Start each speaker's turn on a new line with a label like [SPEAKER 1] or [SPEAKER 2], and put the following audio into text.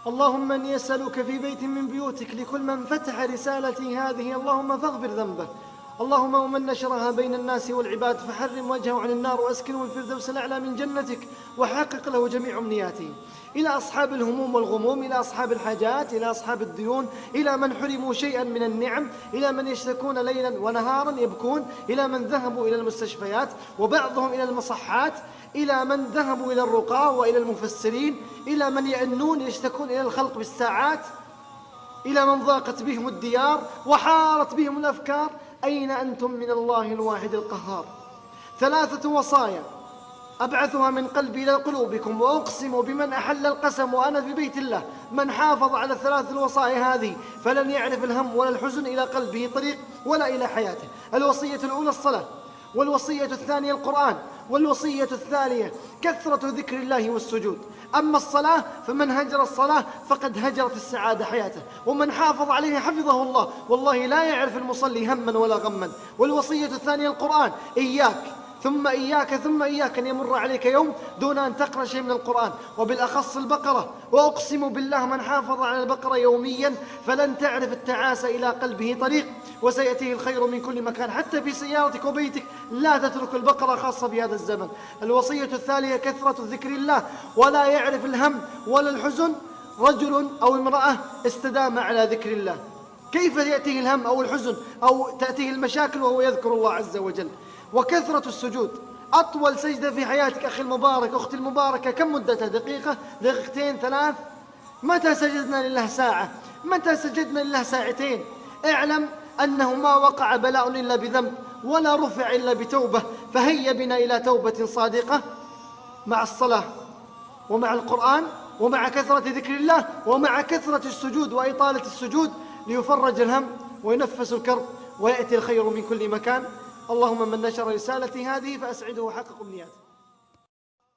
[SPEAKER 1] اللهم إني أسألك في بيت من بيوتك لكل من فتح رسالتي هذه اللهم فاغفر ذنبه. اللهم ومن نشرها بين الناس والعباد فحرم وجهه عن النار وأسكنه الفردوس الأعلى من جنتك وحقق له جميع أمنياته. إلى أصحاب الهموم والغموم، إلى أصحاب الحاجات، إلى أصحاب الديون، إلى من حرموا شيئا من النعم، إلى من يشتكون ليلا ونهارا يبكون، إلى من ذهبوا إلى المستشفيات وبعضهم إلى المصحات، إلى من ذهبوا إلى الرقاة وإلى المفسرين، إلى من يأنون يشتكون إلى الخلق بالساعات، إلى من ضاقت بهم الديار وحارت بهم الأفكار. أين أنتم من الله الواحد القهار؟ 3 وصايا أبعثها من قلبي إلى قلوبكم، وأقسم بمن أحل القسم وأنا في بيت الله، من حافظ على 3 الوصايا هذه فلن يعرف الهم ولا الحزن إلى قلبه طريق ولا إلى حياته. الوصية الأولى الصلاة، والوصية الثانية القرآن، والوصية الثانية كثرة ذكر الله والسجود. أما الصلاة فمن هجر الصلاة فقد هجرت السعادة حياته، ومن حافظ عليه حفظه الله، والله لا يعرف المصلي هما ولا غما. والوصية الثانية القرآن، إياك ثم إياك ثم إياك أن يمر عليك يوم دون أن تقرأ شيء من القرآن، وبالأخص البقرة. وأقسم بالله من حافظ على البقرة يوميا فلن تعرف التعاسة إلى قلبه طريق، وسيأتيه الخير من كل مكان حتى في سيارتك وبيتك. لا تترك البقرة خاصة بهذا الزمن. الوصية الثانية كثرة ذكر الله، ولا يعرف الهم ولا الحزن رجل أو امرأة استدام على ذكر الله. كيف يأتيه الهم أو الحزن أو تأتيه المشاكل وهو يذكر الله عز وجل؟ وكثرة السجود. أطول سجدة في حياتك أخي المبارك، أختي المباركة، كم مدتها؟ دقيقة، دقيقتين، 3؟ متى سجدنا لله ساعة؟ متى سجدنا لله ساعتين؟ اعلم أنه ما وقع بلاء إلا بذنب ولا رفع إلا بتوبة. فهيا بنا إلى توبة صادقة مع الصلاة ومع القرآن ومع كثرة ذكر الله ومع كثرة السجود وإطالة السجود، ليفرج الهم وينفس الكرب ويأتي الخير من كل مكان. اللهم من نشر رسالتي هذه فأسعده وحقق أمنياته.